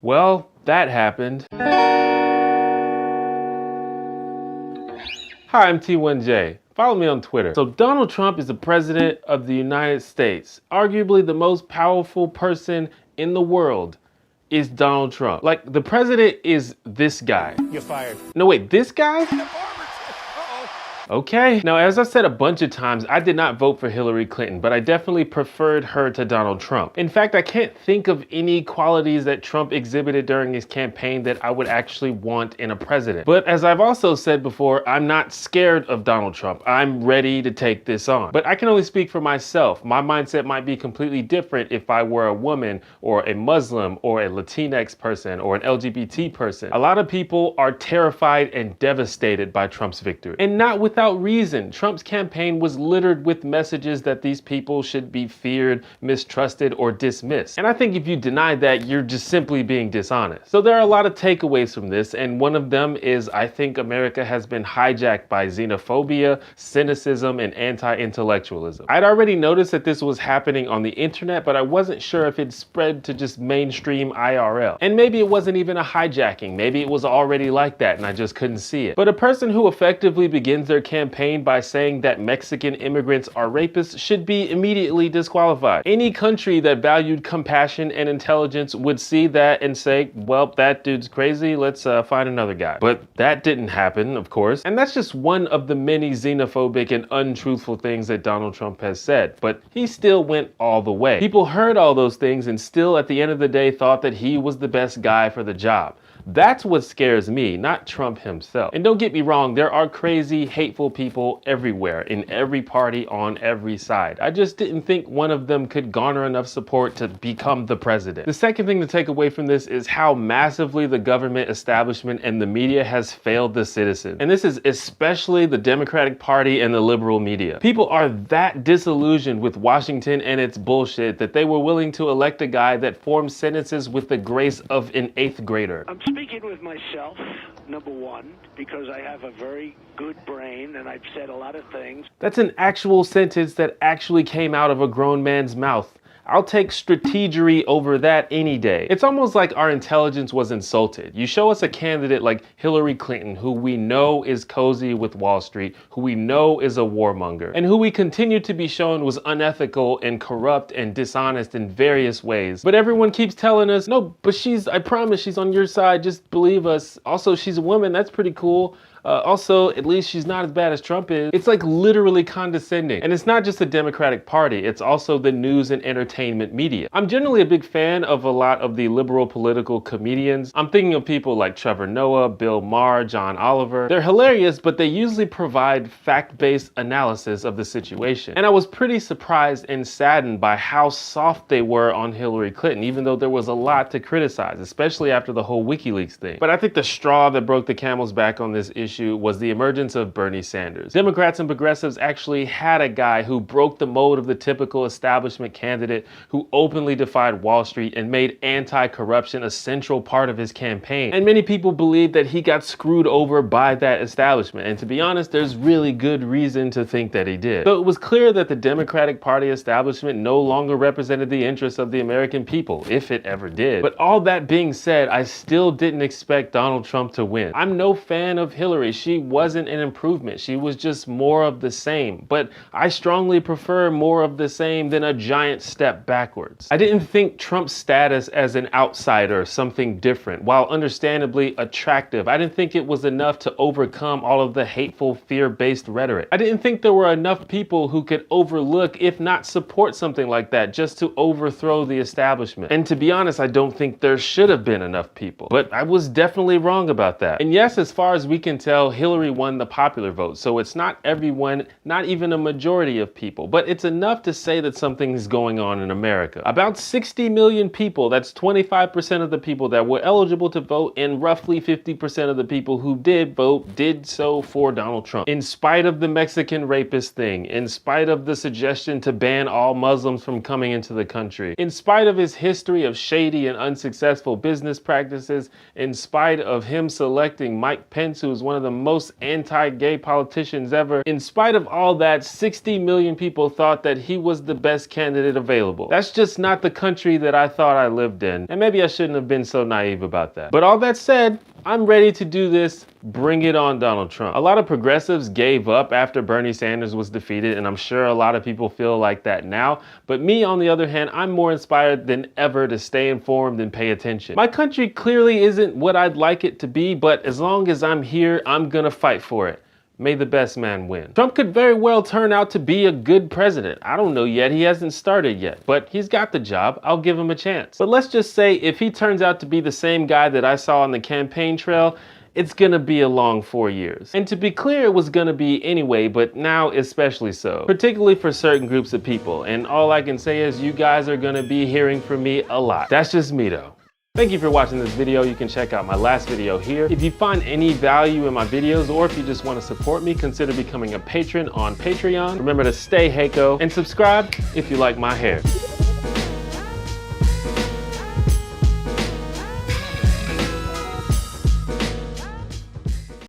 Well, that happened. Hi, I'm T1J. Follow me on Twitter. So Donald Trump is the president of the United States. Arguably the most powerful person in the world is Donald Trump. Like, the president is this guy. You're fired. No, wait, this guy? Okay. Now, as I've said a bunch of times, I did not vote for Hillary Clinton, but I definitely preferred her to Donald Trump. In fact, I can't think of any qualities that Trump exhibited during his campaign that I would actually want in a president. But as I've also said before, I'm not scared of Donald Trump. I'm ready to take this on. But I can only speak for myself. My mindset might be completely different if I were a woman or a Muslim or a Latinx person or an LGBT person. A lot of people are terrified and devastated by Trump's victory. And not without reason. Trump's campaign was littered with messages that these people should be feared, mistrusted, or dismissed. And I think if you deny that, you're just simply being dishonest. So there are a lot of takeaways from this, and one of them is I think America has been hijacked by xenophobia, cynicism, and anti-intellectualism. I'd already noticed that this was happening on the internet, but I wasn't sure if it spread to just mainstream IRL. And maybe it wasn't even a hijacking. Maybe it was already like that and I just couldn't see it. But a person who effectively begins their campaign by saying that Mexican immigrants are rapists should be immediately disqualified. Any country that valued compassion and intelligence would see that and say, well, that dude's crazy, let's find another guy. But that didn't happen, of course. And that's just one of the many xenophobic and untruthful things that Donald Trump has said. But he still went all the way. People heard all those things and still at the end of the day thought that he was the best guy for the job. That's what scares me, not Trump himself. And don't get me wrong, there are crazy, hateful people everywhere, in every party, on every side. I just didn't think one of them could garner enough support to become the president. The second thing to take away from this is how massively the government establishment and the media has failed the citizen. And this is especially the Democratic Party and the liberal media. People are that disillusioned with Washington and its bullshit that they were willing to elect a guy that formed sentences with the grace of an 8th grader. I'm speaking with myself, number one, because I have a very good brain and I've said a lot of things. That's an actual sentence that actually came out of a grown man's mouth. I'll take strategery over that any day. It's almost like our intelligence was insulted. You show us a candidate like Hillary Clinton, who we know is cozy with Wall Street, who we know is a warmonger, and who we continue to be shown was unethical and corrupt and dishonest in various ways. But everyone keeps telling us, no, but I promise she's on your side, just believe us. Also, she's a woman, that's pretty cool. Also, at least she's not as bad as Trump is. It's like literally condescending. And it's not just the Democratic Party, it's also the news and entertainment media. I'm generally a big fan of a lot of the liberal political comedians. I'm thinking of people like Trevor Noah, Bill Maher, John Oliver. They're hilarious, but they usually provide fact-based analysis of the situation. And I was pretty surprised and saddened by how soft they were on Hillary Clinton, even though there was a lot to criticize, especially after the whole WikiLeaks thing. But I think the straw that broke the camel's back on this issue was the emergence of Bernie Sanders. Democrats and progressives actually had a guy who broke the mold of the typical establishment candidate, who openly defied Wall Street and made anti-corruption a central part of his campaign. And many people believe that he got screwed over by that establishment. And to be honest, there's really good reason to think that he did. So it was clear that the Democratic Party establishment no longer represented the interests of the American people, if it ever did. But all that being said, I still didn't expect Donald Trump to win. I'm no fan of Hillary. She wasn't an improvement. She was just more of the same. But I strongly prefer more of the same than a giant step backwards. I didn't think Trump's status as an outsider, something different, while understandably attractive, I didn't think it was enough to overcome all of the hateful, fear-based rhetoric. I didn't think there were enough people who could overlook, if not support something like that, just to overthrow the establishment. And to be honest, I don't think there should have been enough people. But I was definitely wrong about that. And yes, as far as we can tell, Hillary won the popular vote, so it's not everyone, not even a majority of people, but it's enough to say that something is going on in America. About 60 million people, that's 25% of the people that were eligible to vote, and roughly 50% of the people who did vote did so for Donald Trump. In spite of the Mexican rapist thing, in spite of the suggestion to ban all Muslims from coming into the country, in spite of his history of shady and unsuccessful business practices, in spite of him selecting Mike Pence, who is one of the most anti-gay politicians ever. In spite of all that, 60 million people thought that he was the best candidate available. That's just not the country that I thought I lived in. And maybe I shouldn't have been so naive about that. But all that said, I'm ready to do this. Bring it on, Donald Trump. A lot of progressives gave up after Bernie Sanders was defeated, and I'm sure a lot of people feel like that now. But me, on the other hand, I'm more inspired than ever to stay informed and pay attention. My country clearly isn't what I'd like it to be, but as long as I'm here, I'm gonna fight for it. May the best man win. Trump could very well turn out to be a good president. I don't know yet, he hasn't started yet, but he's got the job. I'll give him a chance. But let's just say if he turns out to be the same guy that I saw on the campaign trail, it's gonna be a long 4 years. And to be clear, it was gonna be anyway, but now especially so. Particularly for certain groups of people. And all I can say is you guys are gonna be hearing from me a lot. That's just me though. Thank you for watching this video. You can check out my last video here. If you find any value in my videos, or if you just want to support me, consider becoming a patron on Patreon. Remember to stay Heiko and subscribe if you like my hair.